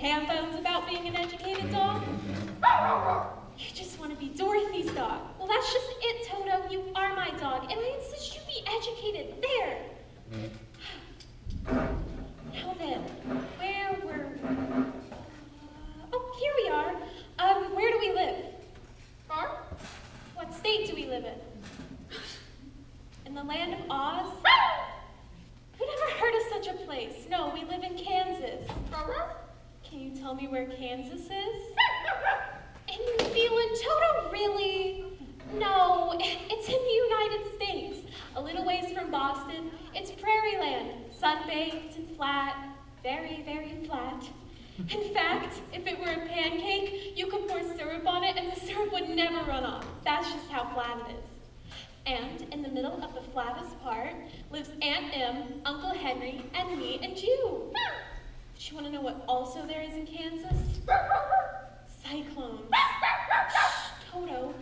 ham bones about being an educated dog? You just want to be Dorothy's dog. Well, that's just it, Toto. You are my dog, and I insist you be educated. There. Now then, where were we? Oh, here we are. Where do we live? Huh? What state do we live in? In the land of Oz? I've never heard of such a place. No, we live in Kansas. Can you tell me where Kansas is? In New Zealand? Toto, really? No, it's in the United States. A little ways from Boston. It's prairie land, sun-baked and flat. Very, very flat. In fact, if it were a pancake, you could pour syrup on it and the syrup would never run off. That's just how flat it is. And in the middle of the flattest part lives Aunt Em, Uncle Henry, and me and you. Do you want to know what also there is in Kansas? Cyclones. Shh, Toto,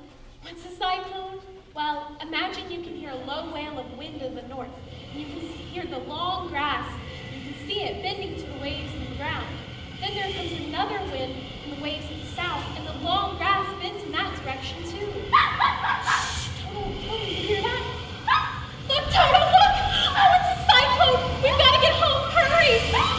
what's a cyclone? Well, imagine you can hear a low wail of wind in the north, and you can hear the long grass. You can see it bending to the waves in the ground. Then there comes another wind from the waves in the south, and the long grass bends in that direction too. Shh, Toto, you hear that? Look, Toto, look! Oh, it's a cyclone! We've got to get home, hurry!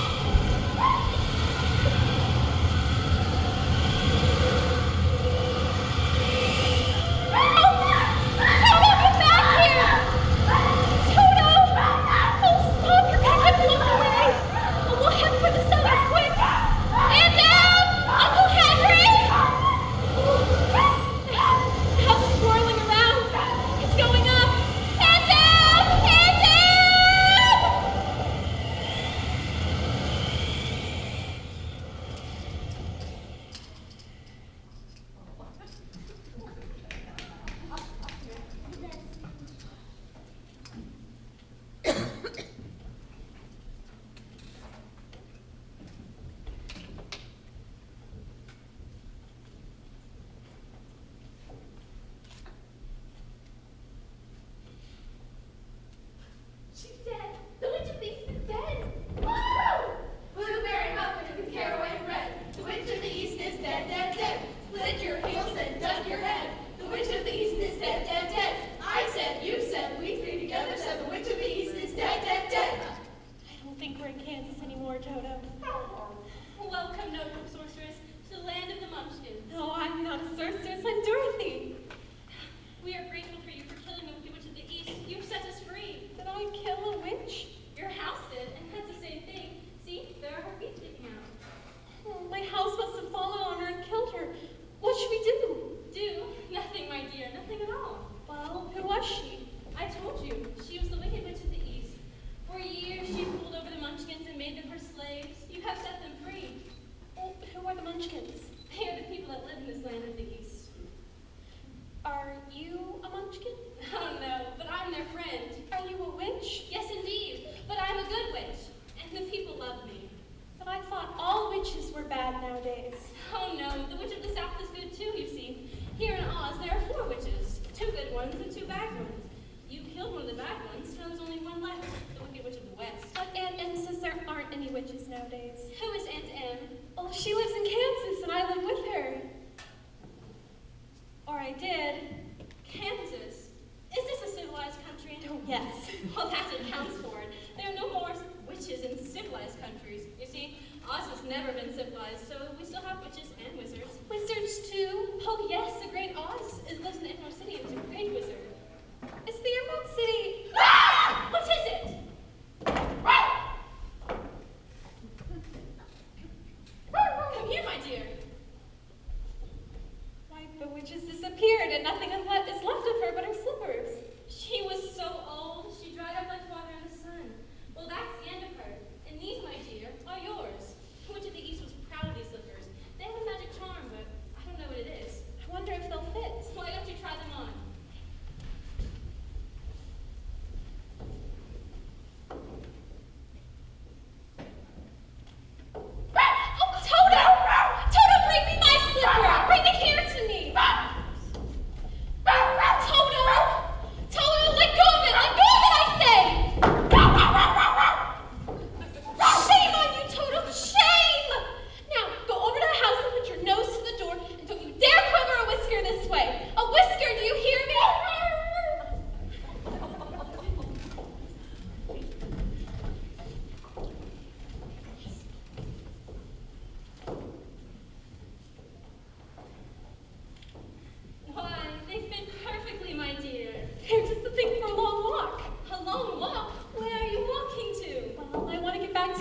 Well, that's the end of her. And these, my dear, are yours. Which of the East was proud of these slippers?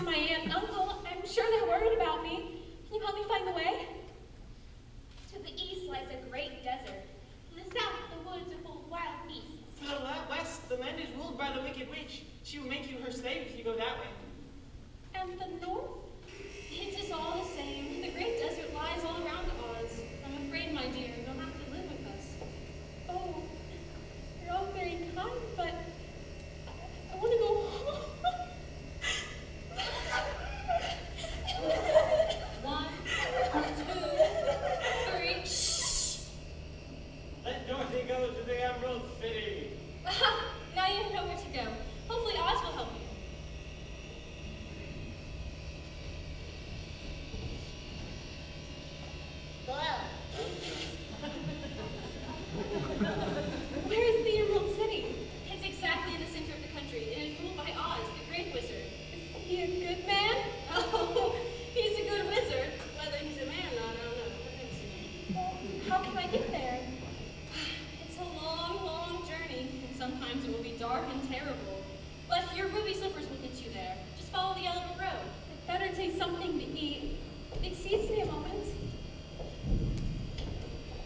for my aunt and uncle. I'm sure they're worried about me. Can you help me find the way? To the east lies a great desert. To the south, the woods are full of wild beasts. To the west, the land is ruled by the wicked witch. She will make you her slave if you go that way. And the north? It is all the same. The great desert lies all around Oz. I'm afraid, my dear, you'll have to live with us. Oh, you're all very kind, but I want to go home. 1, 2, 3. Shh! Let Dorothy go to the Emerald City. Now you know where to go. Hopefully Oz will help you. Where is the Emerald City? It's exactly in the center of the country. It is ruled by Oz, the great wizard. Is he a good man? Oh, he's a good wizard. Whether he's a man or not, I don't know. I've never seen him. Well, how can I get there? It's a long, long journey, and sometimes it will be dark and terrible. But your ruby slippers will get you there. Just follow the yellow road. I'd better take something to eat. Excuse me a moment.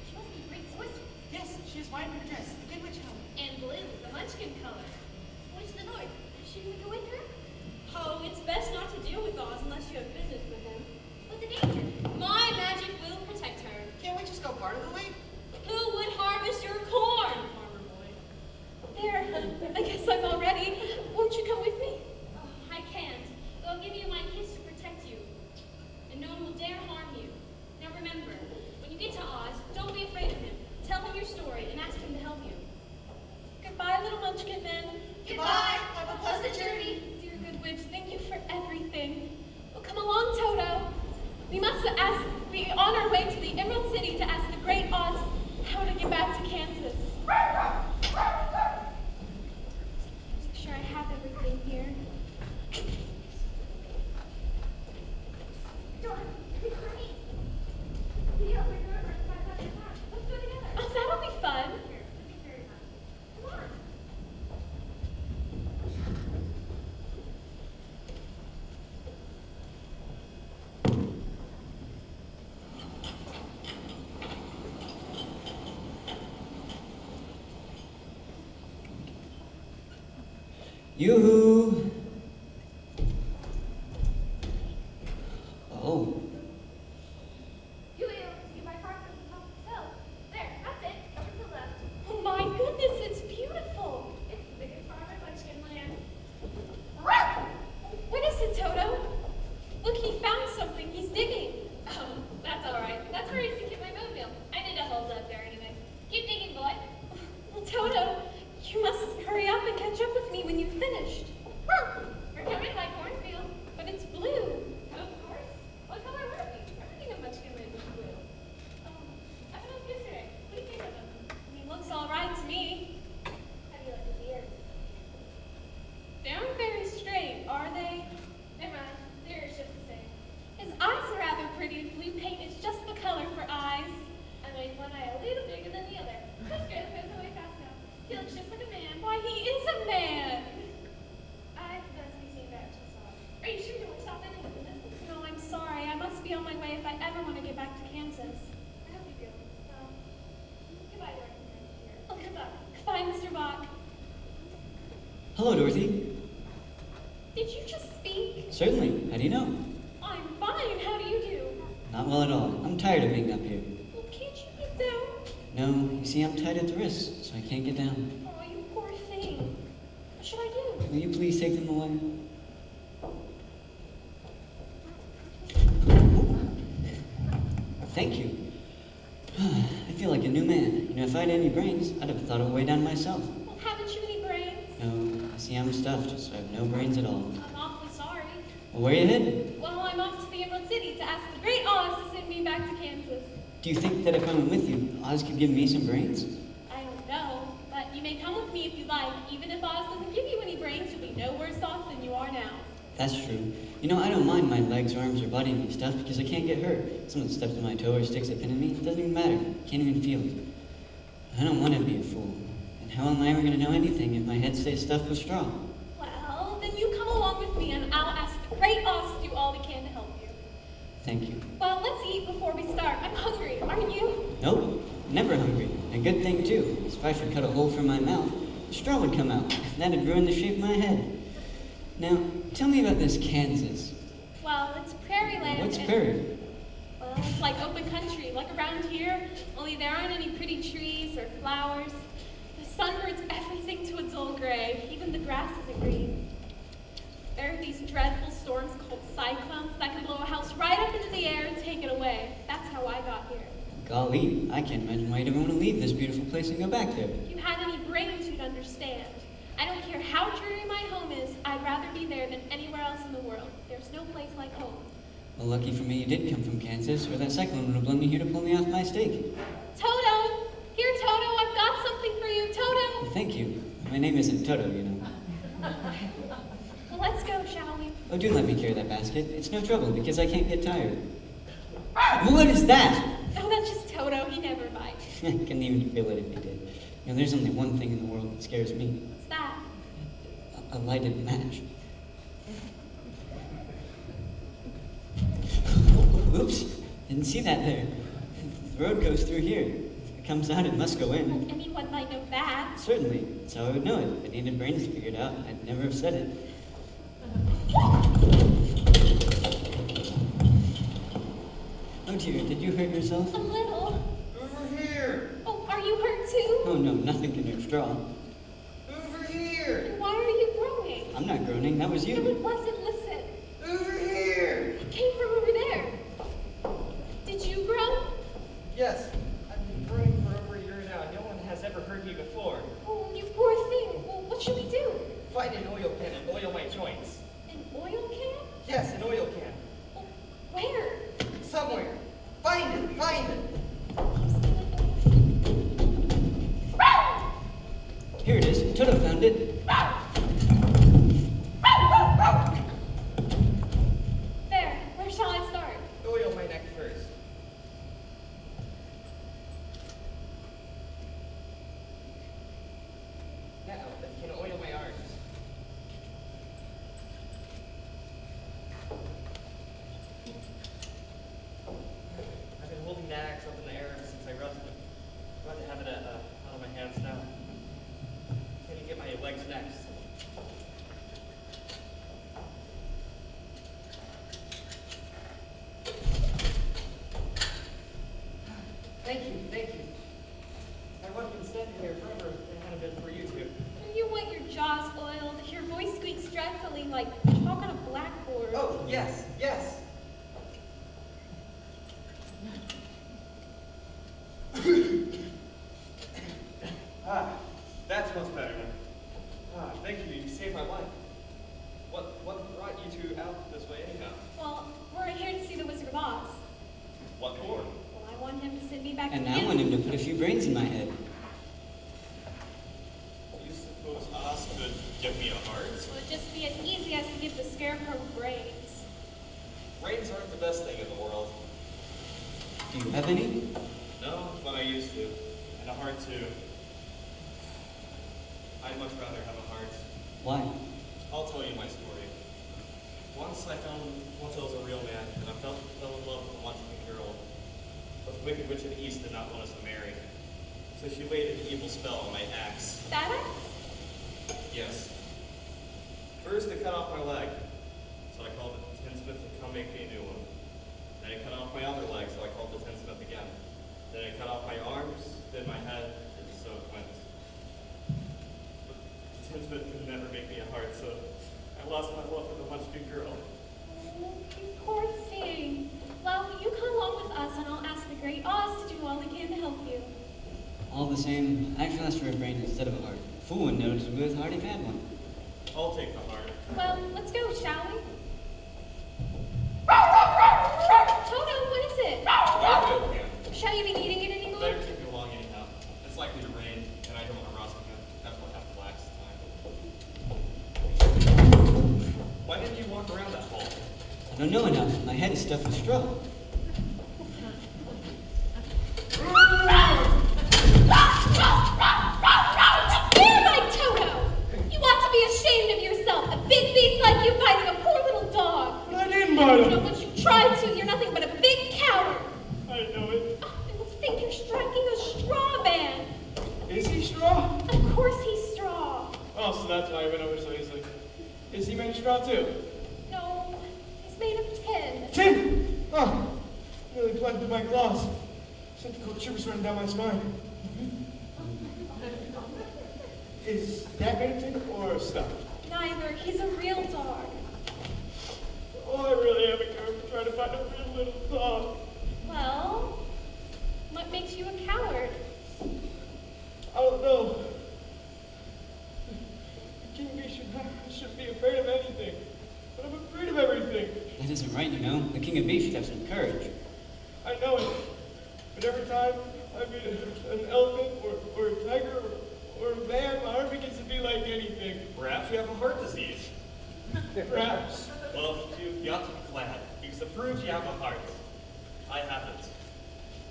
She must be a great sorceress. Yes, she is white in her dress, the good witch helmet. And blue, the munchkin color. What's the north? Should we go with her? Oh, it's best not to deal with Oz unless you have business with him. What's the danger? My magic will protect her. Can't we just go part of the way? Who would harvest your corn, farmer boy? There, I guess I'm all ready. Won't you come with me? Oh, I can't. I'll give you my kiss to protect you. And no one will dare harm you. Now remember, when you get to Oz, don't be afraid of him. Tell him your story and ask him to help you. Goodbye, little munchkin man. Goodbye. Have a pleasant journey. Dear good witch, thank you for everything. Well, come along, Toto. We must be on our way to the Emerald City to ask the great Oz how to get back to Kansas. Make sure I have everything here. Oh, that'll be fun. Come on. Yoo-hoo! Oh, You will see my car from the top of the hill. There, that's it. Over to the left. Oh my goodness, it's beautiful. It's the biggest farm in Munchkin Land. What is it, Toto? Look, he found something. He's digging. Oh, that's all right. That's where I used to keep my mobile. I did a hold up there anyway. Keep digging, boy. Well, Toto, you must hurry up and catch up with me when you've finished. We're coming to my cornfield. But it's blue. Of course. What color would it be? Everything in Munchkin Land is blue. I went up yesterday. What do you think of him? He looks all right to me. How do you like his ears? They aren't very straight, are they? Never mind. Their ears just the same. His eyes are rather pretty. Blue paint is just the color for eyes. I made one eye a little bigger than the other. That's good. It goes away fast now. He looks just like a man. Why, he is a man. I must be seeing that just saw. Are you sure you want to stop in and do this? No, I'm sorry. I must be on my way if I ever want to get back to Kansas. I hope you do. Goodbye, Dorothy. Oh, goodbye. Goodbye, Mr. Bach. hello, Dorothy. Did you just speak? Certainly. How do you know? I'm fine. How do you do? Not well at all. I'm tired of being up here. Well, can't you get down? No, you see, I'm tied at the wrists, so I can't get down. Oh, you poor thing. What should I do? Will you please take them away? Thank you. I feel like a new man. You know, if I had any brains, I'd have thought of a way down myself. Well, haven't you any brains? No, you see, I'm stuffed, so I have no brains at all. I'm awfully sorry. Well, where are you headed? Well, I'm off to the Emerald City to ask the great Oz to send me back to Kansas. Do you think that if I went with you, Oz could give me some brains? I don't know, but you may come with me if you like. Even if Oz doesn't give you any brains, you'll be no worse off than you are now. That's true. You know, I don't mind my legs, arms, or body being stuffed because I can't get hurt. Someone steps on my toe or sticks a pin in me, it doesn't even matter. Can't even feel it. I don't want to be a fool. And how am I ever going to know anything if my head stays stuffed with straw? Well, then you come along with me and I'll ask the great Oz Thank you. Well, let's eat before we start. I'm hungry. Aren't you? Nope, never hungry. A good thing, too. If I should cut a hole for my mouth, a straw would come out. That'd ruin the shape of my head. Now, tell me about this Kansas. Well, it's prairie land. What's and- prairie? Well, it's like open country, like around here, only there aren't any pretty trees or flowers. The sun burns everything to a dull gray. Even the grass isn't green. There are these dreadful storms called cyclones that can blow a house right up into the air and take it away. That's how I got here. Golly, I can't imagine why you'd ever want to leave this beautiful place and go back there. If you had any brains, you'd understand. I don't care how dreary my home is, I'd rather be there than anywhere else in the world. There's no place like home. Well, lucky for me you did come from Kansas, or that cyclone would have blown me here to pull me off my stake. Toto! Here, Toto, I've got something for you, Toto! Well, thank you. My name isn't Toto, you know. Well, let's go, shall we? Oh, do let me carry that basket. It's no trouble, because I can't get tired. What is that? Oh, that's just Toto. He never bites. I couldn't even feel it if he did. You know, there's only one thing in the world that scares me. What's that? A lighted match. Oops, didn't see that there. The road goes through here. If it comes out, it must go in. Well, anyone might know that. Certainly, that's how I would know it. If I needed brains to figure it out, I'd never have said it. Oh dear, did you hurt yourself? A little. Over here! Oh, are you hurt too? Oh no, nothing can hurt straw. Over here! And why are you groaning? I'm not groaning, that was No, you. it wasn't. Listen. Over here! It came from over there. Did you groan? Yes, I've been growing for over a year now. No one has ever heard me before. Oh, you poor thing. Well, what should we do? Find an oil can and oil my joints. An oil can? Yes, an oil can. Well, where? Somewhere. Find it, find it. Here it is, Toto found it. There. Where shall I start? Oil my neck first. Now, I can oil my arms. I've been holding that axe up in the air ever since I rusted it. I'm about to have it out of my hands now. Can you get my legs next? Thank you, thank you. I would have been standing here forever if it hadn't been for you two. You want your jaws oiled. Your voice squeaks dreadfully like chalk on a blackboard. Oh, yes, yes. That's much better. Thank you. You saved my life. What brought you two out this way anyhow? Well, we're here to see the Wizard of Oz. What for? Well, I want him to send me back And to I want him to put a few brains in my head. Do you suppose Oz could give me a heart? It would just be as easy as to give the Scarecrow brains. Brains aren't the best thing in the world. Do you have any? No, but I used to. And a heart too. I'd much rather have a heart. Why? I'll tell you my story. Once I was a real man, and I fell in love with a wandering girl. But the Wicked Witch of the East did not want us to marry. So she laid an evil spell on my axe. That axe? Yes. First, it cut off my leg. So I called the tinsmith to come make me a new one. Then it cut off my other leg, so I called the tinsmith again. Then it cut off my arms, then my head, and so it went. But the tinsmith could never make me a heart, so I lost my love for the munchkin girl. Oh, you poor thing. Well, you come along with us and I'll ask the great Oz to do all he can to help you. All the same, I actually asked for a brain instead of a heart. A fool wouldn't notice we both already had one. I'll take the heart. Well, let's go, shall we? Toto, what is it? Oil can. Shall you be needing it anymore? Better take me along anyhow. It's likely to rain, and I don't want to rust again. That's what happened last time. Why didn't you walk around that hole? I don't know enough. My head is stuffed with straw. There, my Toto! You ought to be ashamed of yourself, a big beast like you biting a poor little dog. I didn't bite You know, once you tried to, you're nothing but through my claws. Sent the cold shivers running down my spine. Is that anything or stuff? Neither. He's a real dog. Oh, I really am a coward trying to find a real little dog. Well, what makes you a coward? I don't know. The king bee shouldn't be afraid of anything. But I'm afraid of everything. That isn't right, you know. The king of beasts should have some courage. I know it. But every time I meet an elephant or a tiger or a man, my heart begins to be like anything. Perhaps you have a heart disease. Perhaps. Well, you ought to be glad, because it proves you have a heart. I haven't.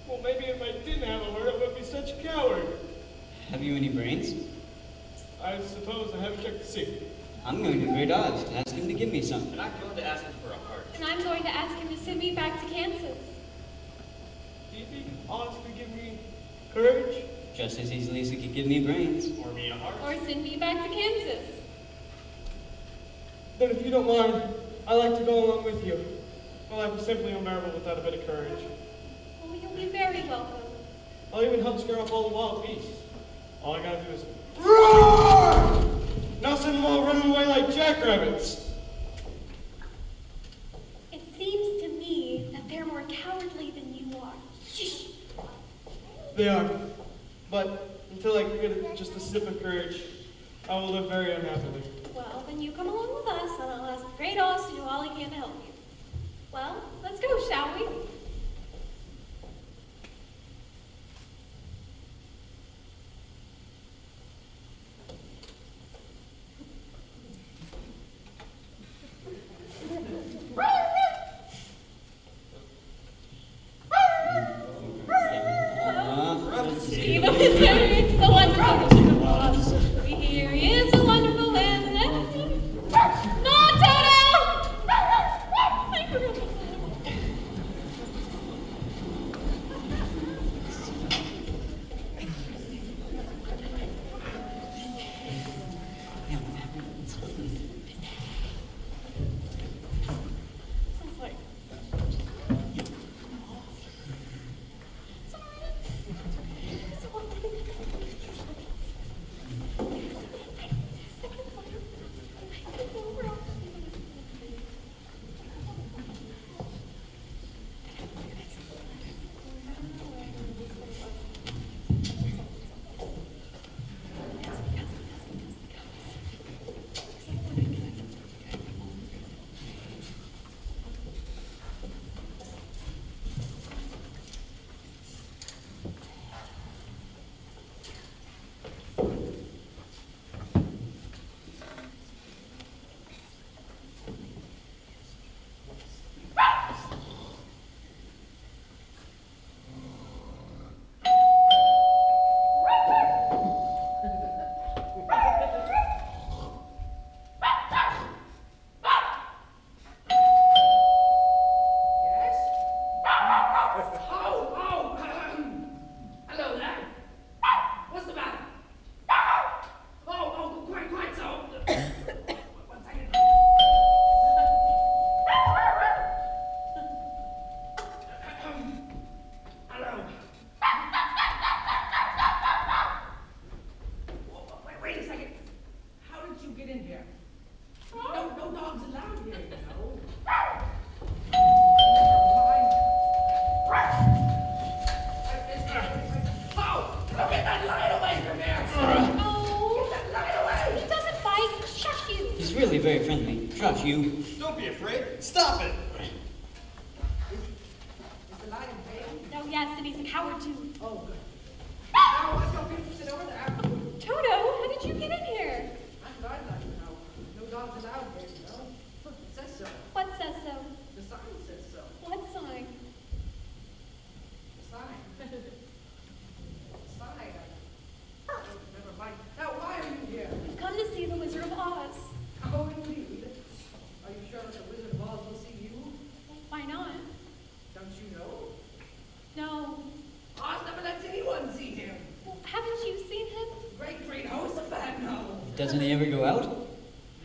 Well, maybe if I didn't have a heart, I wouldn't be such a coward. Have you any brains? I suppose I haven't checked to see. I'm going to Great Oz to ask him to give me some. And I'm going to ask him for a heart. And I'm going to ask him to send me back to Kansas. Do you think Oz could give me courage? Just as easily as he could give me brains. Or me a heart. Or send me back to Kansas. Then if you don't mind, I'd like to go along with you. My life is simply unbearable without a bit of courage. Oh, you'll be very welcome. I'll even help scare off all the wild beasts. All I gotta do is roar! Now send them all running away like jackrabbits. It seems to me that they're more cowardly than you are. Shh. They are. But until I can get just a sip of courage, I will live very unhappily. Well, then you come along with us, and I'll ask Great Oz to do all he can to help you. Well, let's go, shall we? See the wizard, the wonderful wizard of Oz. Here he is, a wonderful land. No, Toto! I forgot to say. really very friendly. Trust you. Don't be afraid. Stop it. Is the lion paying? No, yes, and he's a coward too. Oh, good. Now, let's go people sit over there. Toto, how did you get in here? I'd like to know. No dogs allowed here, you know. Look, it says so. What says so? The sign says so. What sign? The sign. The sign. Never mind. Now, why are you here? We've come to see the Wizard of Oz. Oh, indeed. Are you sure that the Wizard of Oz will see you? Why not? Don't you know? No. Oz never lets anyone see him. Well, haven't you seen him? Great Jehoshaphat, no. Doesn't he ever go out?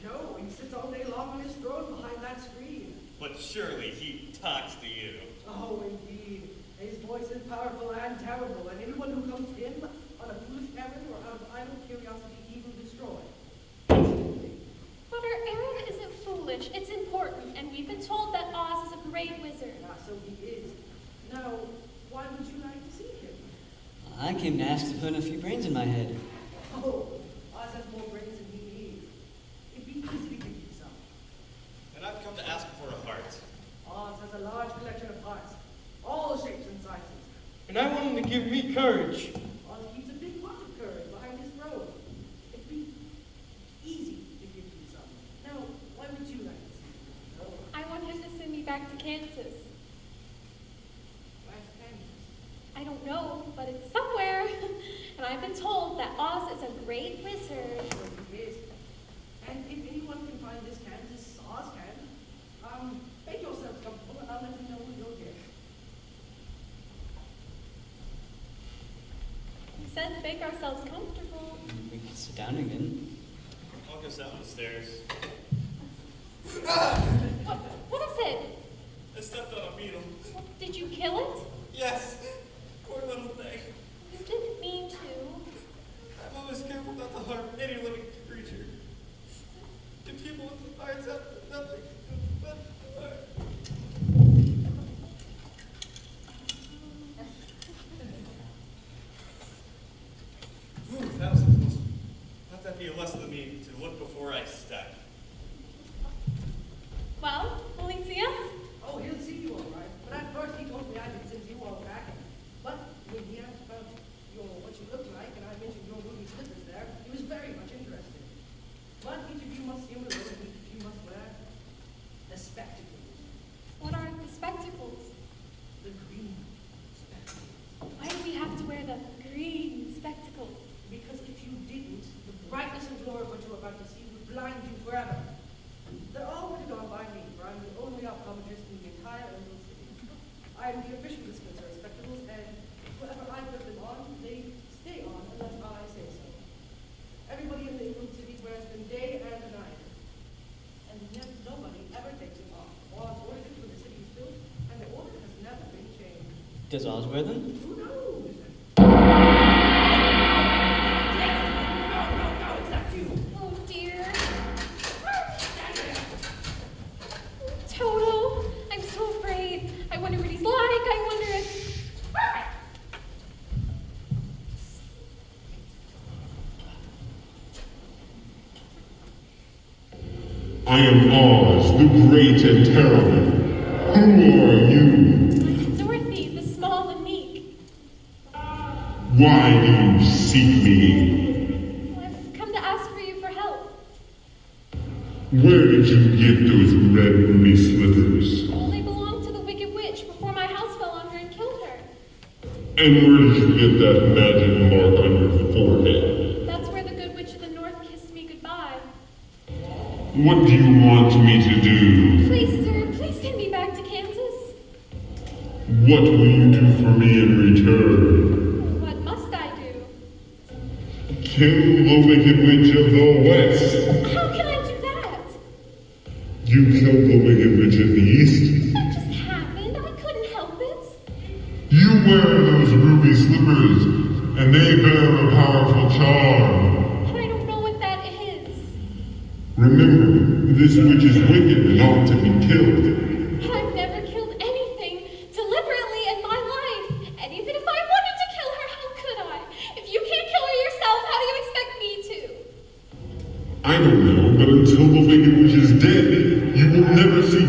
No, he sits all day long on his throne behind that screen. But surely he talks to you. Oh, indeed. His voice is powerful and terrible, and anyone who comes in on a foolish errand or out of idle curiosity he will destroy. But our errand isn't foolish, it's important, and we've been told that Oz is a great wizard. Ah, so he is. Now, why would you like to see him? I came to ask to put a few brains in my head. Oh, Oz has more brains than he needs. It'd be easy to give you some. And I've come to ask for a heart. Oz has a large collection of hearts, all shapes and sizes. And I want him to give me courage. Oz keeps a big pot of courage behind his throne. It'd be easy to give you some. Now, why would you like to see him? Oh, I want him to send me back to Kansas. where's Kansas? I don't know, but it's somewhere. And I've been told that Oz is a great wizard. So he is. And if anyone can find this Kansas, Oz can. Make yourself comfortable and I'll let you know when you're here. We said to make ourselves comfortable. We could sit down again. I'll go down the stairs. What is it? I stepped on a beetle. Did you kill it? Yes, poor little thing. You didn't mean to. I'm always careful not to harm any living creature. The people with the hearts have nothing but heart. That was close. Let that be a lesson to me to look before I step. Well, will he see us? Oh, he'll see you all right. But at first he told me I could send you all back. But when he asked about what you look like, and I mentioned your ruby slippers there, he was very much interested. But each of you must see him alone, and each of you must wear the spectacles. What are the spectacles? The green spectacles. Why do we have to wear the green spectacles? Because if you didn't, the brightness and glory of what you're about to see would blind you forever. They're all put on by me, for I'm the only optometrist in the entire Emerald City. I am the official dispenser of spectacles, and whenever I put them on, they stay on unless I say so. Everybody in the Emerald City wears them day and night. And yet nobody ever takes them off. Oz ordered it when the city was built, and the order has never been changed. Does Oz wear them? Who knows? Oh dear. Toto, I'm so afraid. I wonder what he's like. I wonder if... I am Oz, the great and terrible. Who are you? Dorothy, the small and meek. Why do you seek me? I've come to ask for you for help. Where did you get those red ruby slippers? Well, they belonged to the Wicked Witch before my house fell on her and killed her. And where did you get that magic mark on your forehead? That's where the Good Witch of the North kissed me goodbye. What do you want me to do? Please, sir, please send me back to Kansas. What will you do for me in return? What must I do? Kill the Wicked Witch of the West. How can I do that? You killed the Wicked Witch of the East. That just happened. I couldn't help it. You wear those ruby slippers, and they bear a powerful charm. But I don't know what that is. Remember, this witch is wicked and ought to be killed. But I've never killed anything deliberately in my life. And even if I wanted to kill her, how could I? If you can't kill her yourself, how do you expect me to? I don't know, but until the Wicked Witch is dead, you will never see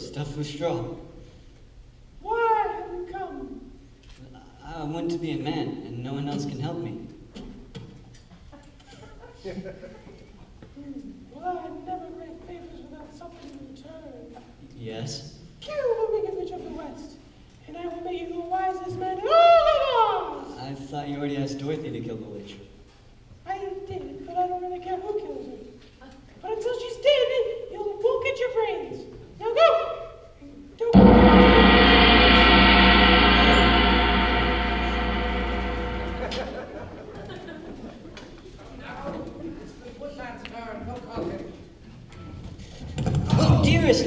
stuffed with straw. Why have you come? I want to be a man, and no one else can help me. Well, I never grant favors without something in return. Yes? Kill the wicked witch of the West, and I will make you the wisest man in all of Oz! I thought you already asked Dorothy to kill the witch. I did, but I don't really care who kills her. But until she's dead, you won't get your brains. Now go! Now, it's the woodman's turn. No talking. Oh, dearest!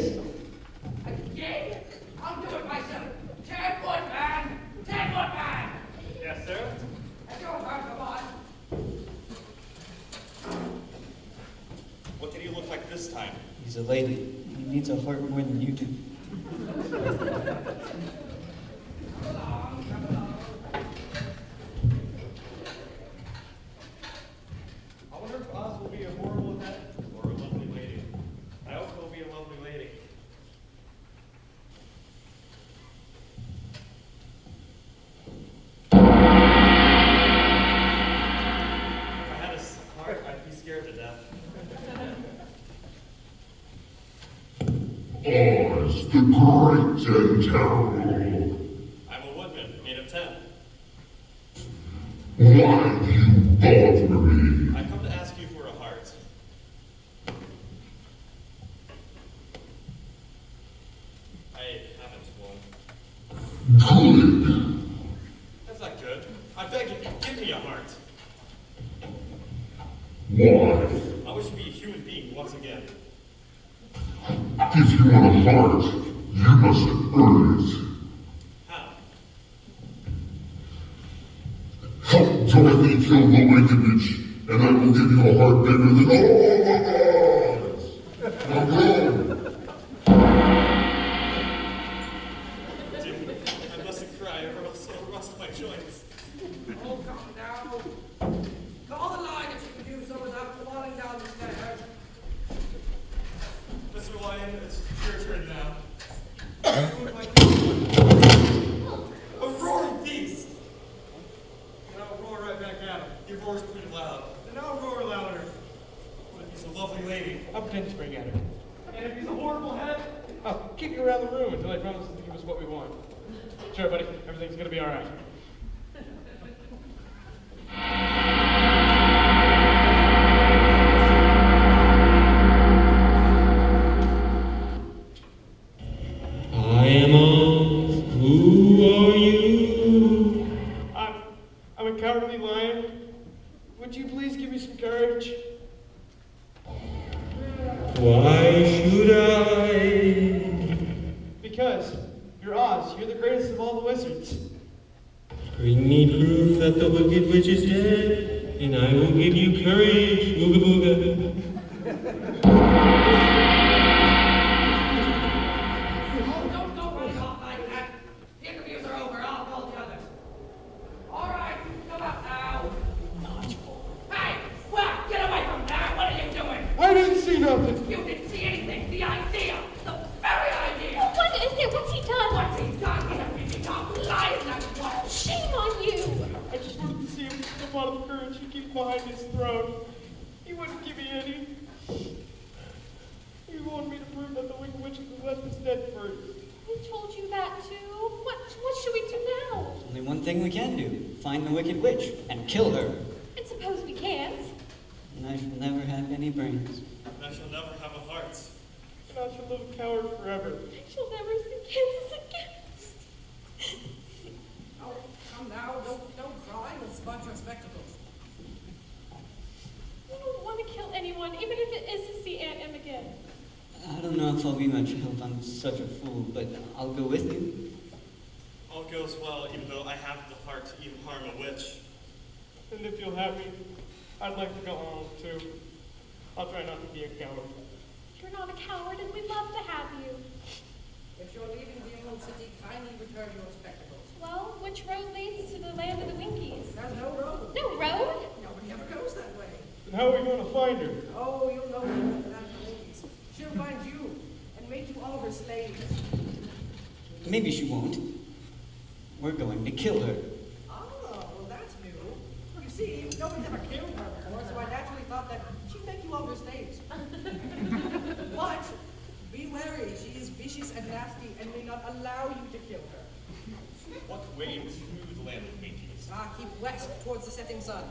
Again? I'll do it myself. Ted Woodman! Ted Woodman! Yes, sir? At your turn, come on. What did he look like this time? He's a lady. He needs a heart more than you do. Come along, come along. I wonder if Oz will be a horrible head or a lovely lady. I hope he'll be a lovely lady. If I had a heart, I'd be scared to death. Oz, the great and terrible. I'm a woodman, made of tin. Why do you bother me? I come to ask you for a heart. I haven't one. Good. That's not good. I beg you, give me a heart. Why? I wish to be a human being once again. If you want a heart, you must earn it. How? Help Dorothy kill the wicked witch, and I will give you a heart bigger than all of ours. Now go. I mustn't cry or else I'll rust my joints. Oh, come now. Call the line if you can do so without falling down the stairs. Mr. Lion, it's your turn now. Do it like you want. A roaring beast! And I'll roar right back at him. Your roar's pretty loud. And I'll roar louder. What if he's a lovely lady? I'll pretend to spring at her. And if he's a horrible head, I'll kick you around the room until he promises to give us what we want. Sure, buddy. Everything's gonna be all right. I am Oz. Who are you? I'm a cowardly lion. Would you please give me some courage? Why should I? Because you're Oz. You're the greatest of all the wizards. Bring me proof that the wicked witch is dead, and I will give you courage, Ooga Booga. Oh, don't go running off like that. The interviews are over. I'll call the others. All right, come up now. Hey, what? Get away from there. What are you doing? I didn't see nothing. You didn't see anything. The idea. The very idea. What is it? What's he done? What's he done? He's a bitchy top lion. That's what. Shame on you! I just wanted to see him step out of the courage he keeps behind his throne. He wouldn't give me any. He wanted me to prove that the wicked witch of the West is dead first. I told you that too. What should we do now? Only one thing we can do. Find the wicked witch and kill her. And suppose we can't. And I shall never have any brains. And I shall never have a heart. And I shall live a coward forever. I shall never see Kansas again. Oh, come now. Don't cry. Let's spot your spectacles. I don't want to kill anyone, even if it is to see Aunt Em again. I don't know if I'll be much help. I'm such a fool, but I'll go with you. All goes well, even though I have the heart to even harm a witch. And if you'll have me, I'd like to go home too. I'll try not to be a coward. You're not a coward, and we'd love to have you. If you're leaving the Emerald City, kindly return your spectacles. Well, which road leads to the land of the Winkies? There's no road. No road? Nobody ever goes that way. And how are we going to find her? Oh, you'll know better than that, ladies. She'll find you, and maybe make you all her slaves. Maybe she won't. We're going to kill her. Oh, well, that's new. You see, no one's ever killed her before, so I naturally thought that she'd make you all her slaves. But be wary, she is vicious and nasty and may not allow you to kill her. What way to the land of Winkies? Keep west towards the setting sun.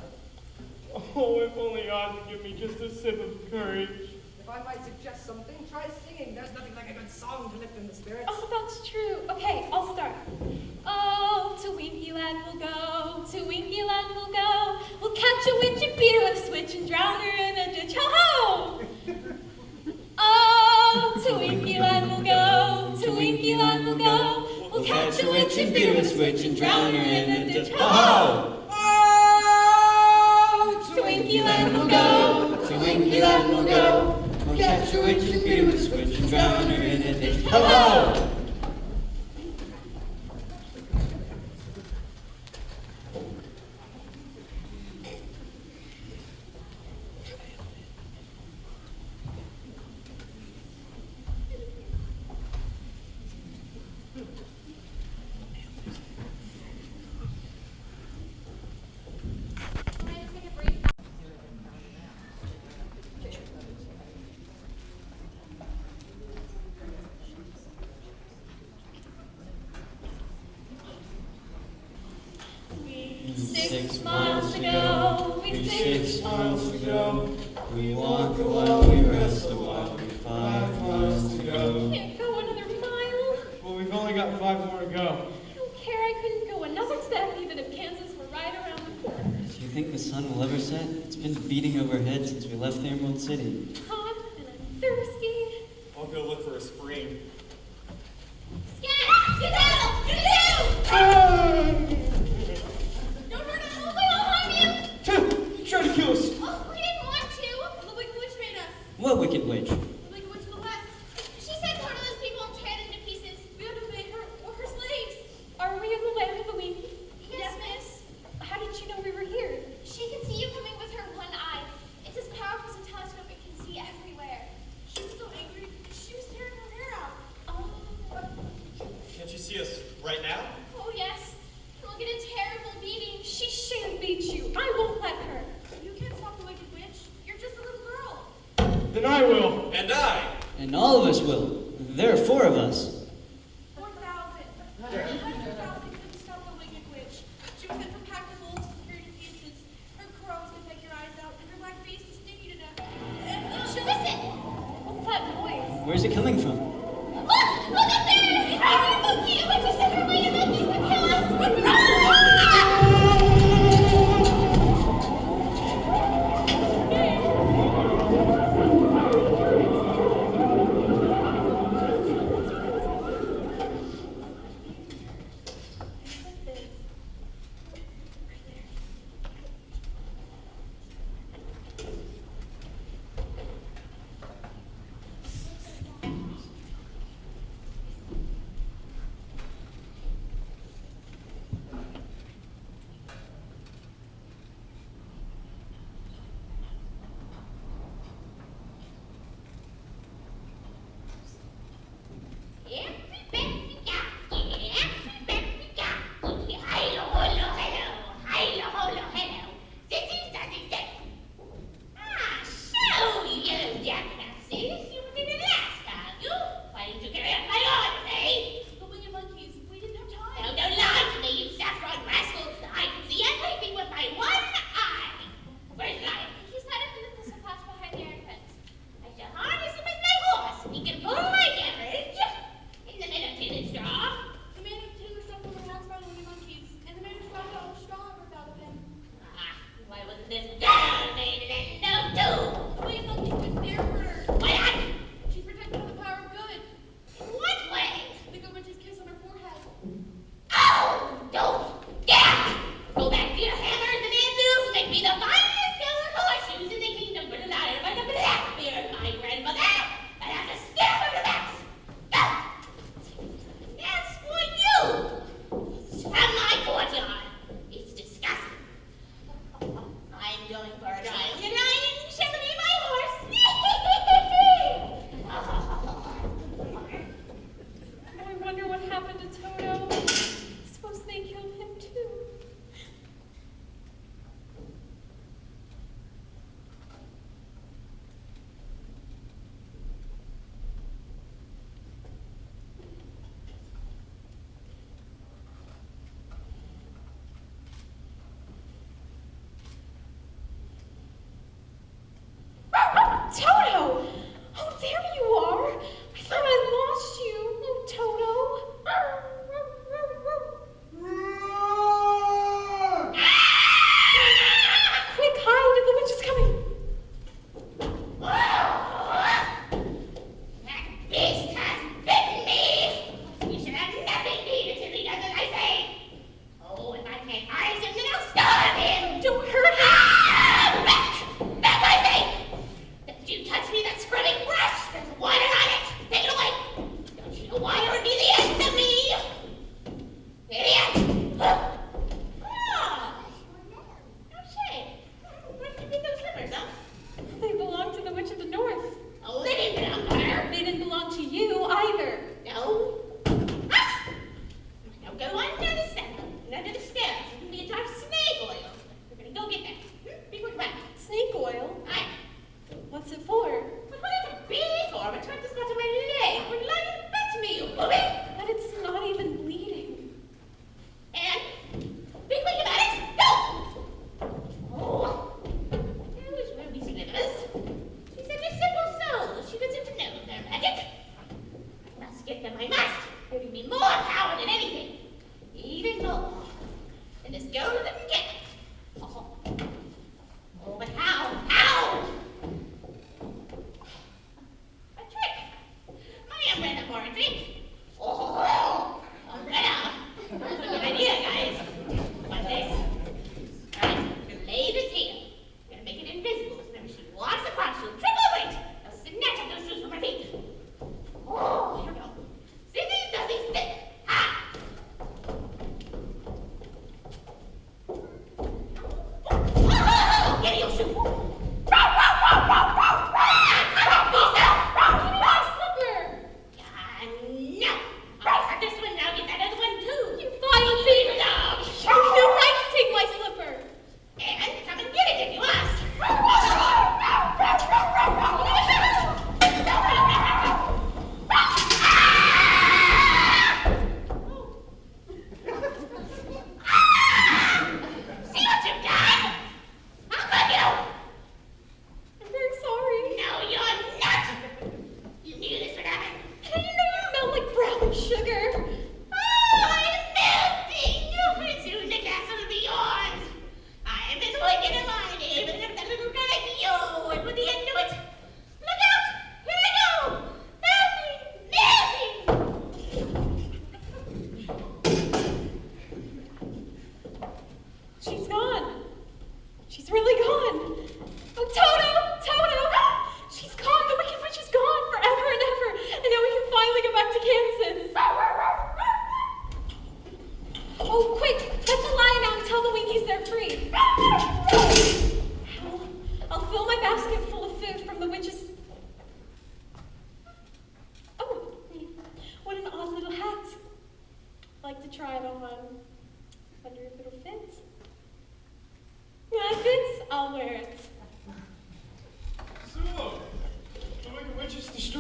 Oh, if only Oz would give me just a sip of courage. If I might suggest something, try singing. There's nothing like a good song to lift in the spirits. Oh, that's true. Okay, I'll start. Oh, to Winkyland we'll go, to Winkyland we'll go. We'll catch a witch and beat her with a switch and drown her in a ditch. Ho-ho! Oh, to Winkyland we'll go, to Winkyland we'll go. We'll catch a witch and beat her with a switch and drown her in a ditch. Ho-ho! Oh, To Winkyland we'll go, To Winkyland we'll go. We'll catch a witch and beat her with a switch and drown her in a ditch. Hello! Six miles to go, We've 6 miles to go. We walk a while, we rest a while. We've 5 miles to go. Can't go another mile. Well, we've only got 5 more to go. I don't care, I couldn't go another step even if Kansas were right around the corner. Do you think the sun will ever set? It's been beating overhead since we left the Emerald City. Hot and I'm thirsty. I'll go look for a spring. Scat! Get down! Get down! Don't hurt us! We won't harm you! Try to kill us. Oh, we didn't want to. The wicked witch made us. What wicked witch? The wicked witch of the west. She said one of those people and tear them to pieces. We had to make her slaves. Are we in the land of the Winkies? Yes, miss. How did you know we were here? She can see you coming with her one eye. It's as powerful as a telescope. It can see everywhere. She was so angry. She was tearing her hair out. Can't you see us right now? Oh, yes. And we'll get a terrible beating. She shan't beat you. I won't let her. You can't stop the wicked witch. You're just a little girl. Then I will. And I! And all of us will. There are 4 of us. 4,000. 100,000 couldn't stop the wicked witch. She was sent from pack of wolves to tear you to pieces. Her crows to peck your eyes out, and her black face to sting you to death. And listen! What's that noise? Where's it coming from? Look! Look up there! It's our monkey! It was just sent her wicked monkeys to kill us! Run!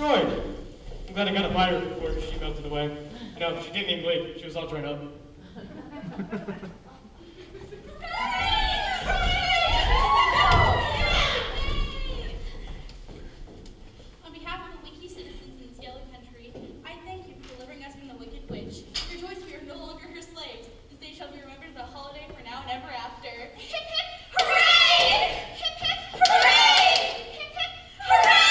destroyed. I'm glad I got a fire before she melted away. No, she didn't even bleed. She was all dried up. On behalf of the Wiki citizens in this yellow country, I thank you for delivering us from the wicked witch. Rejoice, we are no longer her slaves. This day shall be remembered as a holiday for now and ever after. Hip hip hooray! Hip hip hooray! Hip hip hooray!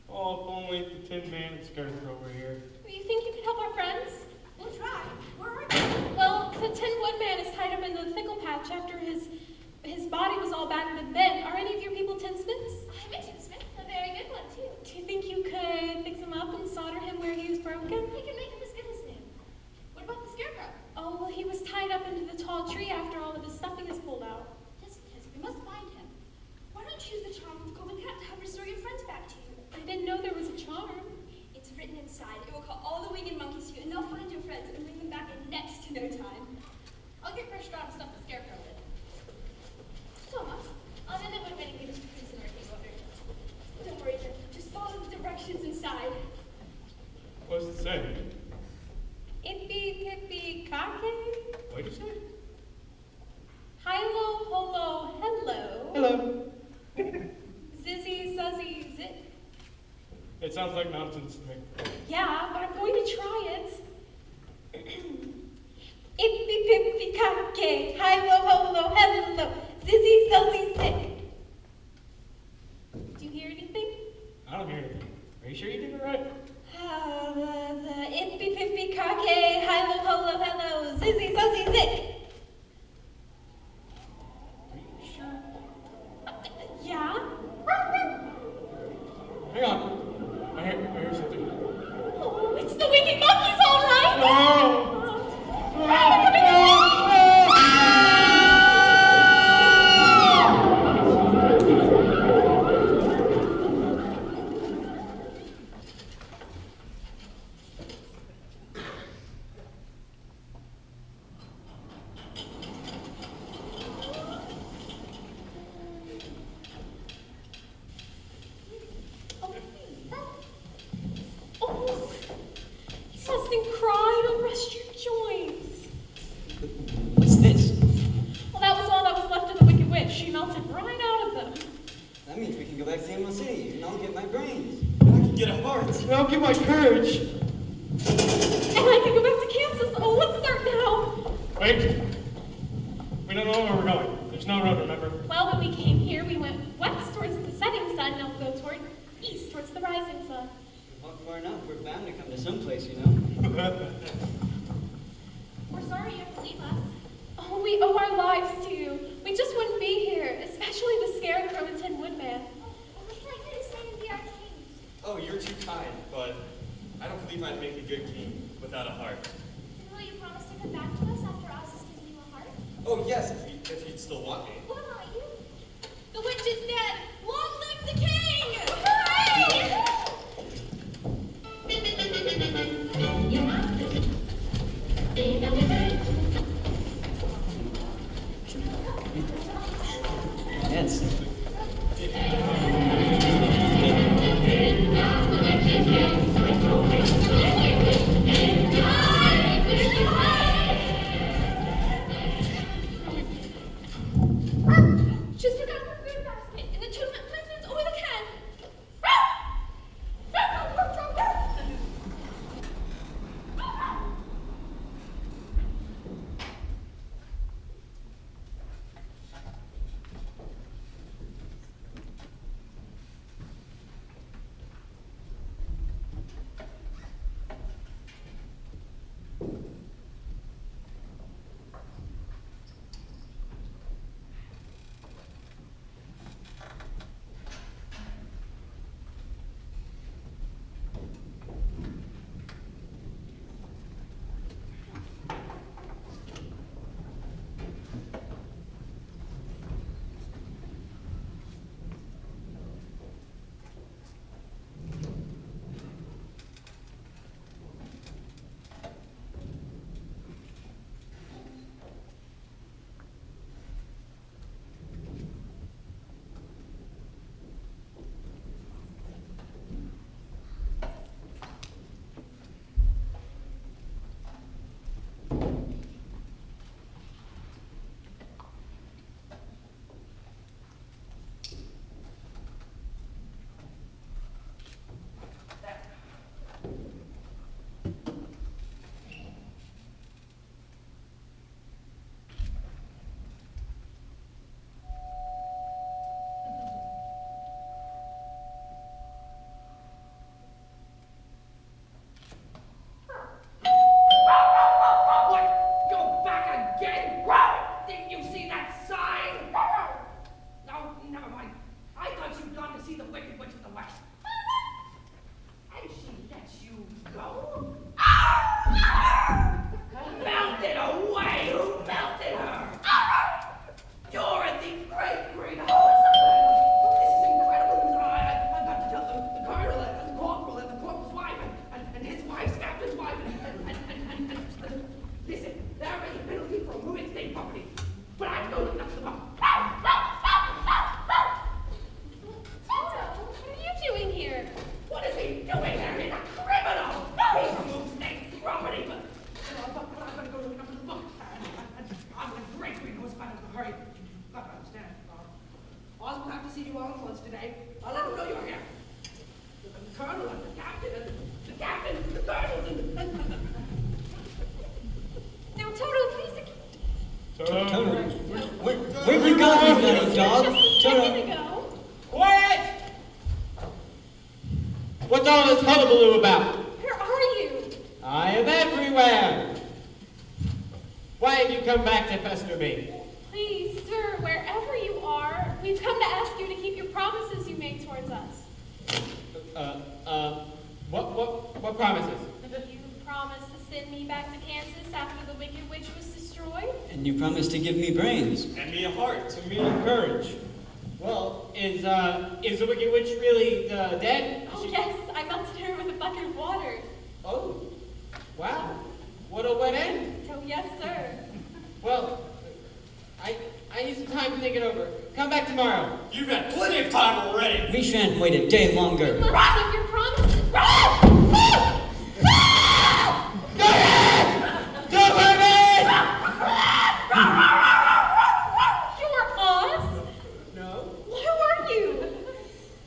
Oh, if only the Tin Man and Scarecrow were here. You think you could help our friends? We'll try. Where are you? Well, the Tin Woodman is tied up in the thickle patch after his body was all battered and bent. Are any of your people tinsmiths? I'm a tinsmith, a very good one too. Do you think you could fix him up and solder him where he was broken? We can make him as good as new. What about the scarecrow? Oh, well, he was tied up into the tall tree after all of his stuffing is pulled out. Yes, we must find him. Why don't you use the charm of Golden Cat to help restore your friends back to you? I didn't know there was a charm. It's written inside. It will call all the winged monkeys to you, and they'll find your friends and bring them back in next to no time. I'll get fresh straw and stuff the scarecrow with. Thomas, I'll end it with many things to Prince and Working Order. Don't worry, sir. Just follow the directions inside. What does it say? Ippy pippy cocky. What did you say? Hilo holo hello. Hello. Zizzy zuzzy zit. It sounds like nonsense to me. Yeah, but I'm going to try it. Ippy pippy cocky. Hilo holo hello. Zizzy zuzzy zit. Do you hear anything? I don't hear anything. Are you sure you did it right? The ippy pippy cocky. Hilo holo hello. Zizzy zuzzy zit. Are you sure? Yeah? Hang on. I hear something. Oh, it's the wicked monkeys, all right! No! Oh, you mustn't cry. It'll rest your joints. What's this? Well, that was all that was left of the Wicked Witch. She melted right out of them. That means we can go back to the Emerald City, and I'll get my brains. And I can get a heart. And I'll get my courage. And I can go back to Kansas. Oh, let's start now. Wait. We don't know where we're going. There's no road, remember? Well, when we came here, we went west towards the setting sun. Now we'll go toward east towards the rising sun. Walk far enough, we're bound to come to some place, you know. We're sorry you have to leave us. Oh, we owe our lives to you. We just wouldn't be here, especially the Scarecrow and Tin Woodman. We're likely to stay and be our kings. Oh, you're too kind, but I don't believe I'd make a good king without a heart. Will you promise to come back to us after Oz has given you a heart? Oh, yes, if you'd still want me. What about you? The witch is dead. Long live the king! Hooray! Yes. Just forgot her food basket and the two plants over the can. see you all at once today. I'll let them know you're here. The colonel and the captain and the captain and the colonels and Now, Toto, please. Toto, where have you gone, you nutty dog? Just a Toto. second ago. Quiet! What's all this hullabaloo about? Where are you? I am everywhere. Why have you come back to pester me? Please, sir, wherever you are, we've come to ask you to keep your promises you made towards us. What promises? You promised to send me back to Kansas after the Wicked Witch was destroyed. And you promised to give me brains. And me a heart. To me, courage. Well, is the Wicked Witch really dead? Oh, yes, I melted her with a bucket of water. Oh, wow. What a wet end. Oh, yes, sir. Well, I need some time to think it over. Come back tomorrow. You've had plenty of time already. We shan't wait a day longer. You must keep your promises. You're Oz? No. Who are you?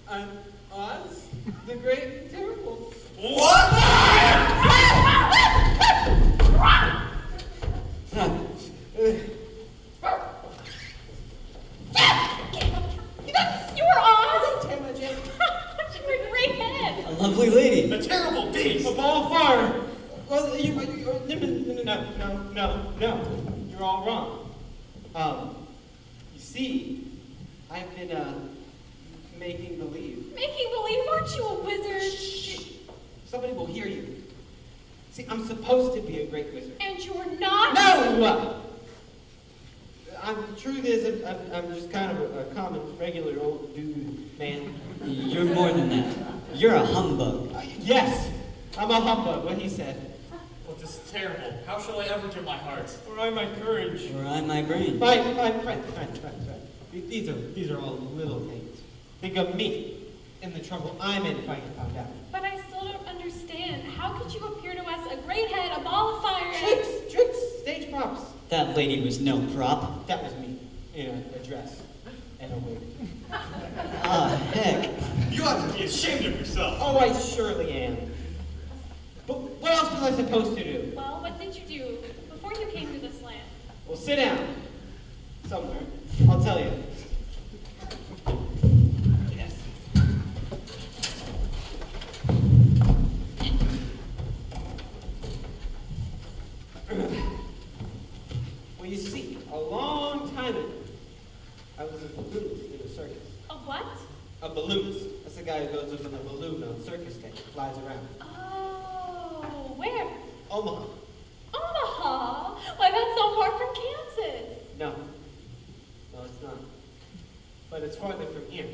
I'm Oz, the great and terrible. What? You're Oz? Temujin. You're a great head. A lovely lady. A terrible beast. A ball of fire. Well, no. You're all wrong. You see, I've been, making believe. Making believe, aren't you a wizard? Shh. Somebody will hear you. See, I'm supposed to be a great wizard. And you're not? No! The truth is, I'm just kind of a common, regular old dude, man. You're more than that. You're a humbug. Yes, I'm a humbug, what he said. Well, this is terrible. How shall I ever get my heart? Or I my courage. Or I my brains. My friend. These are all little things. Think of me and the trouble I'm in if I get found out. But I still don't understand. How could you appear to us a great head, a ball of fire, and... Tricks, stage props. That lady was no prop. That was me in a dress and a wig. Ah, heck. You ought to be ashamed of yourself. Oh, I surely am. But what else was I supposed to do? Well, what did you do before you came to this land? Well, sit down. Somewhere. I'll tell you. Yes. Well, you see, a long time ago, I was a balloonist in a circus. A what? A balloonist. That's the guy who goes up in a balloon on circus day, flies around. Oh, where? Omaha. Omaha? Why, that's so far from Kansas. No, it's not. But it's farther from here.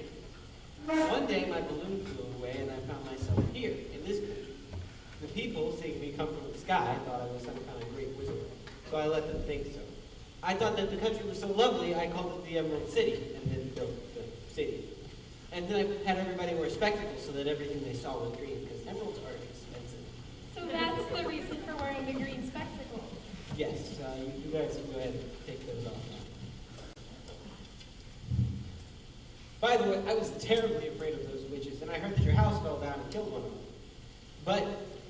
One day my balloon flew away and I found myself here, in this country. The people, seeing me come from the sky, thought I was some kind of great wizard. So I let them think so. I thought that the country was so lovely, I called it the Emerald City, and then built the city. And then I had everybody wear spectacles so that everything they saw was green, because emeralds are expensive. So that's the reason for wearing the green spectacles. Yes, you guys can go ahead and take those off now. By the way, I was terribly afraid of those witches, and I heard that your house fell down and killed one of them. But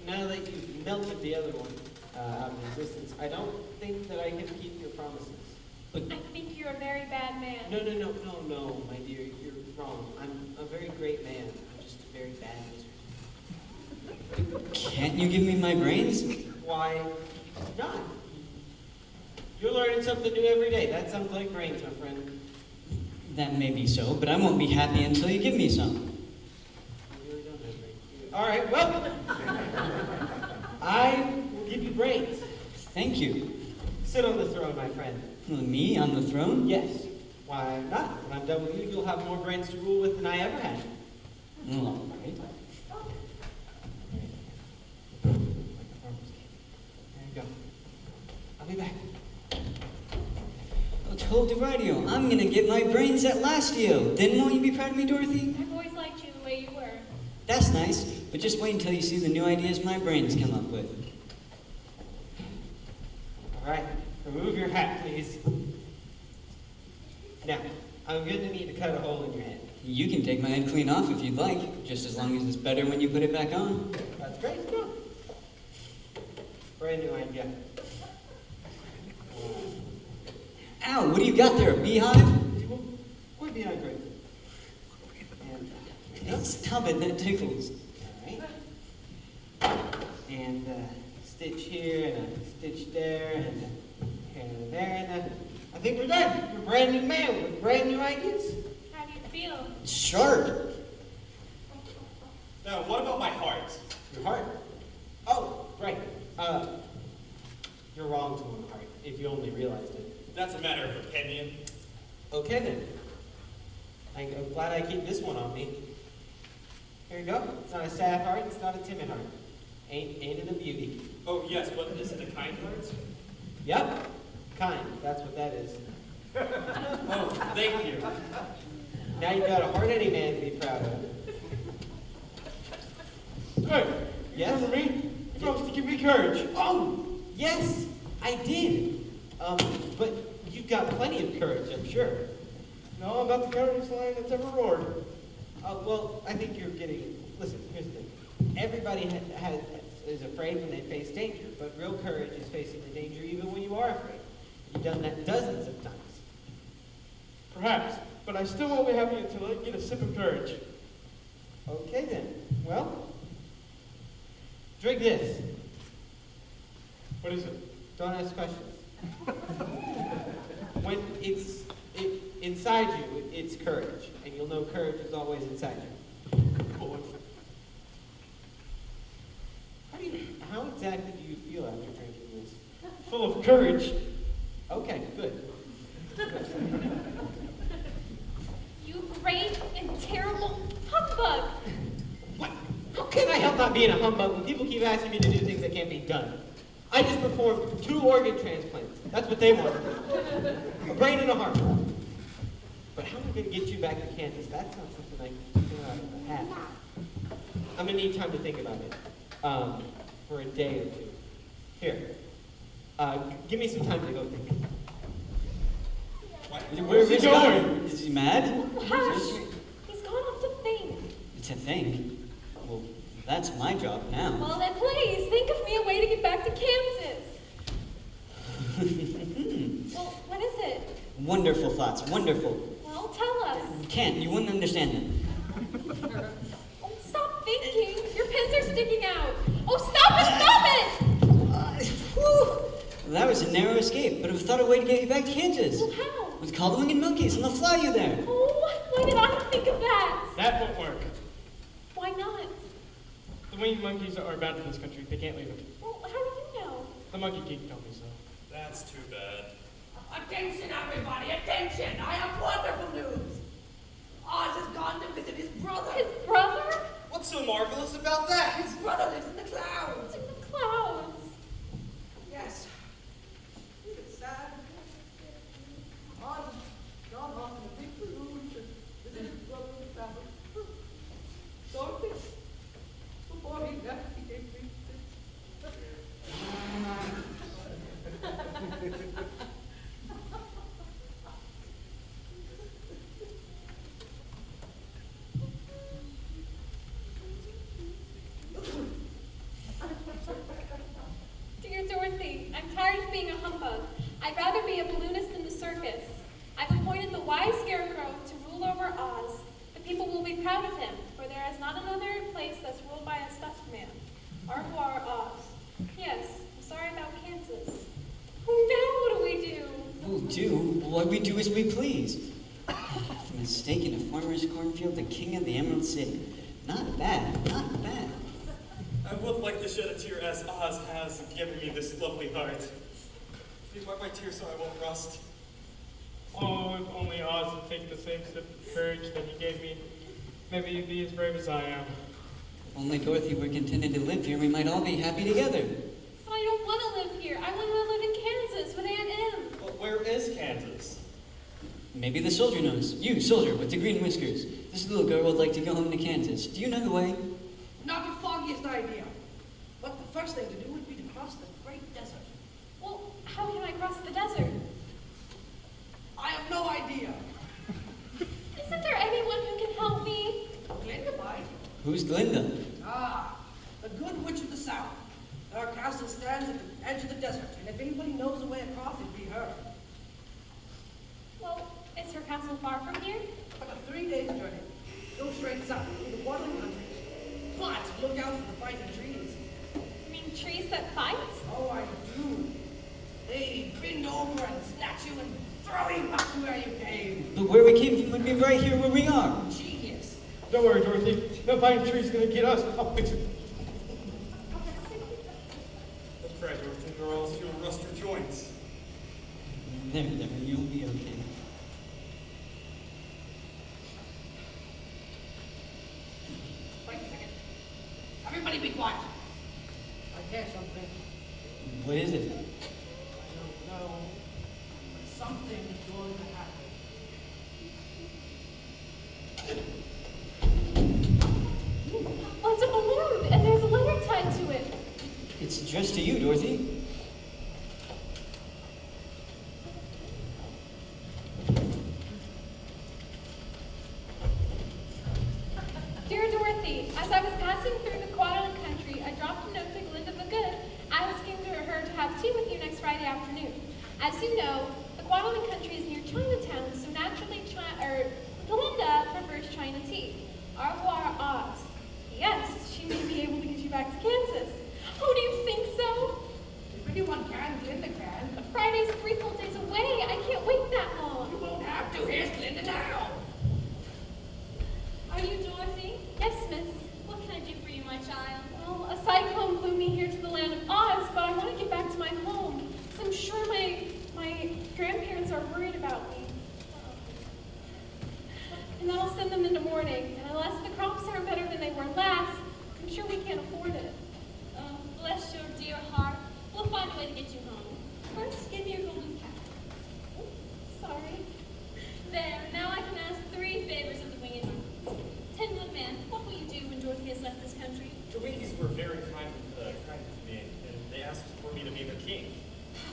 now that you've melted the other one out of existence, I don't think that I can keep your promises. But I think you're a very bad man. No, my dear, you're wrong. I'm a very great man. I'm just a very bad wizard. can't you give me my brains? Why not? You're learning something new every day. That sounds like brains, my friend. That may be so, but I won't be happy until you give me some. You really don't have brains. All right, well, I will give you brains. Thank you. Sit on the throne, my friend. Me on the throne? Yes. Why not? When I'm done with you, you'll have more brains to rule with than I ever had. All right. There you go. I'll be back. I told the radio, I'm gonna get my brains at lastio. Then won't you be proud of me, Dorothy? I've always liked you the way you were. That's nice, but just wait until you see the new ideas my brains come up with. All right. Remove your hat, please. Now, I'm gonna need to cut a hole in your head. You can take my head clean off if you'd like, just as long as it's better when you put it back on. That's great. Go. Brand new idea. Ow, what do you got there, a beehive? We're behind great. And Stop it, that tickles. all right. And stitch here and a stitch there and a here and there and I think we're done. We're a brand new man with brand new ideas. How do you feel? Sharp. Now, what about my heart? Your heart. Oh, right. You're wrong to own a heart if you only realized it. That's a matter of opinion. Okay then. I'm glad I keep this one on me. Here you go. It's not a sad heart. It's not a timid heart. Ain't it a beauty? Oh, yes, but is it a kind heart? Yep. Kind. That's what that is. Oh, thank you. Now you've got a hard-headed man to be proud of. Hey, Yes? remember me? You promised to give me courage. Oh, yes, I did. But you've got plenty of courage, I'm sure. No, I'm not the courage lion that's ever roared. Well, I think you're getting. Listen, here's the thing. Everybody is afraid when they face danger, but real courage is facing the danger even when you are afraid. You've done that dozens of times. Perhaps, but I still won't be happy until I get a sip of courage. Okay then. Well, drink this. What is it? Don't ask questions. When it's inside you, it's courage, and you'll know courage is always inside you. Boy. How exactly do you feel after drinking this? Full of courage. Okay, good. You great and terrible humbug! What? How can I help not being a humbug when people keep asking me to do things that can't be done? I just performed 2 organ transplants. That's what they wanted. A brain and a heart. But how am I going to get you back to Kansas? That's not something I can figure out in a hat. I'm going to need time to think about it. For a day or 2. Here. Give me some time to go think. Where's he going? going? Is he mad? Hush! He's gone off to think. To think. Well, that's my job now. Well then please, think of me a way to get back to Kansas. Well, what is it? Wonderful thoughts, wonderful. Well, tell us. You can't, you wouldn't understand them. Oh, stop thinking. Your pins are sticking out. Oh, stop it, stop it! Whew. That was a narrow escape, but I've thought of a way to get you back to Kansas. Well, how? Let's call the winged monkeys and they'll fly you there. Oh, why did I not think of that? That won't work. Why not? The winged monkeys are bad for this country. They can't leave it. Well, how do you know? The monkey geek told me so. That's too bad. Attention, everybody, attention! I have wonderful news! Oz has gone to visit his brother. His brother? What's so marvelous about that? His brother lives in the clouds. In the clouds. Yes. It's sad. Oz has gone off in a big balloon to visit his brother in the family. Dorothy, before he left, he gave me Dear Dorothy, I'm tired of being a humbug. I'd rather be a balloonist in the circus. I've appointed the wise scarecrow to rule over Oz. The people will be proud of him, for there is not another place that's ruled by a stuffed man. Au revoir, Oz. Yes, I'm sorry about Kansas. Oh, now what do we do? We'll do what we do as we please. From a stake in a farmer's cornfield, the king of the Emerald City. Not bad, not bad. I would like to shed a tear as Oz has given me this lovely heart. Please wipe my tears so I won't rust. Oh, if only Oz had taken the same sip of courage that he gave me. Maybe he'd be as brave as I am. If only Dorothy were contented to live here, we might all be happy together. But I don't want to live here. I want to live in Kansas with Aunt Em. Well, where is Kansas? Maybe the soldier knows. You, soldier, with the green whiskers. This little girl would like to go home to Kansas. Do you know the way? not the foggiest idea. But the first thing to do would be to cross the great desert. Well, how can I cross the desert? I have no idea. Who's Glinda? Ah, the good witch of the south. Our castle stands at the edge of the desert, and if anybody knows the way across, it'd be her. Well, is her castle far from here? About a 3 days journey. Go straight south through the watering country. But look out for the fighting trees. You mean trees that fight? Oh, I do. They bend over and snatch you and throw you back to where you came. But where we came from would be right here where we are. Genius. Don't worry, Dorothy. No pine tree's gonna get us. I'll fix it. That's right, Dorothy, or else you'll rust your joints. There, you'll be okay. Wait a second. Everybody be quiet. I hear something. What is it? I don't know. But something is going to happen. Oh, it's a balloon, and there's a letter tied to it. It's addressed to you, Dorothy. Dear Dorothy, as I was passing through the Quadrant country, I dropped a note to Glinda the Good, asking her to have tea with you next Friday afternoon. As you know, the Quadrant country is near Chinatown, so naturally Glinda prefers China tea. Au revoir, Oz. Yes, she may be able to get you back to Kansas. Oh, do you think so? If anyone can, Glinda can. But Friday's 3 full days away. I can't wait that long. You won't have to. Here's Glinda now. Are you Dorothy? Yes, miss. What can I do for you, my child? Well, a cyclone blew me here to the land of Oz, but I want to get back to my home. So I'm sure my grandparents are worried about me. And then I'll send them in the morning. And unless the crops are better than they were last, I'm sure we can't afford it. Oh, bless your dear heart. We'll find a way to get you home. First, give me your golden cap. Oh, sorry. There, now I can ask 3 favors of the winged monkeys. Tin Woodman, what will you do when Dorothy has left this country? The Winkies were very kind to me, and they asked for me to be their king.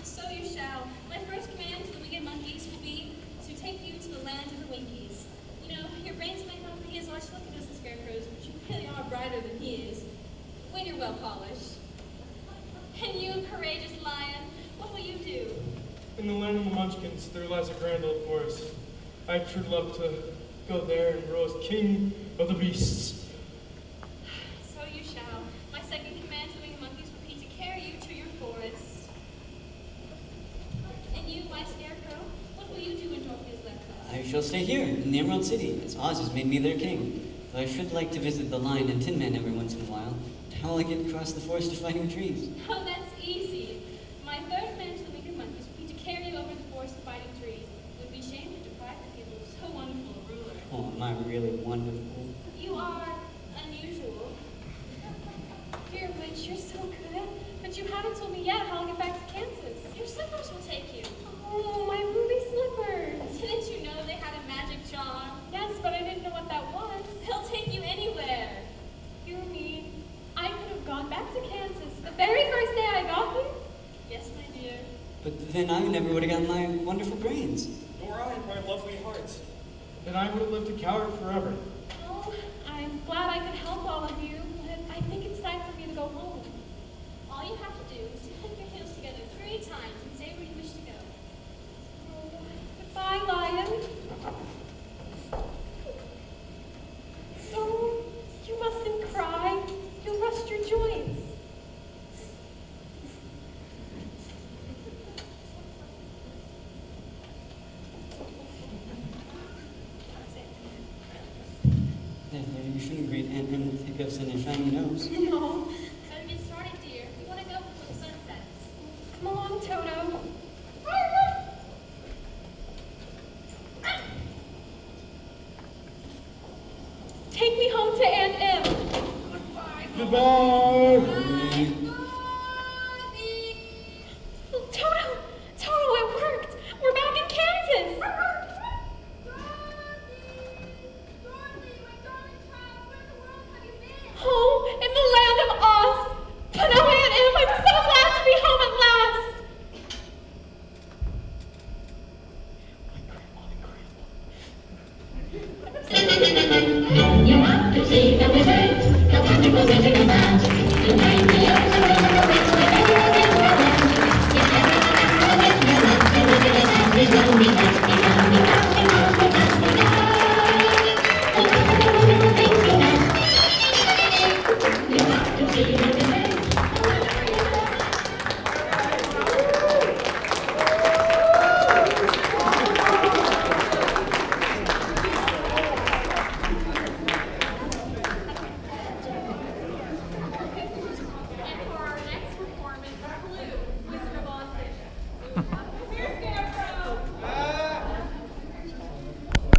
So you shall. My first command to the winged monkeys will be to take you to the land of the Winkies. You know, your brains might not be as much looking as the scarecrows, but you really are brighter than he is, when you're well polished. And you, courageous lion, what will you do? In the land of the Munchkins, there lies a grand old forest. I'd sure love to go there and grow as king of the beasts. So you shall. My second command to the winged monkeys will be to carry you to your forest. And you, my scarecrow, what will you do when Dorothy has left us? I shall stay here in the Emerald City, as Oz has made me their king. Though I should like to visit the Lion and Tin Man every once in a while. How will I get across the forest to fighting trees? Oh, that's easy. My third command to the winged monkeys will be to carry you over the forest of fighting trees. It would be shame to deprive the people of so wonderful a ruler. Oh, am I really wonderful? You are unusual. Dear witch, you're so good. But you haven't told me yet how I'll get back to Kansas. Your slippers will take you. Oh, my ruby slippers. Didn't you know they had a magic charm? Yes, but I didn't know what that was. They'll take you anywhere. You mean I could have gone back to Kansas the very first day I got here? Yes, my dear. But then I never would have gotten my wonderful brains. Nor I, my lovely heart. Then I would have lived a coward forever. Oh, I'm glad I could help all of you, but I think it's time for me to go home. All you have to do is to click your heels together 3 times and say where you wish to go. Oh, goodbye, Lion. Oh, you mustn't cry. You'll rust your joints. There, you shouldn't greet Aunt Em with hiccups and a shiny nose. No. Better get started, dear. We want to go before the sun sets. Come along, Toto. Take me home to Aunt Em. Goodbye. Goodbye!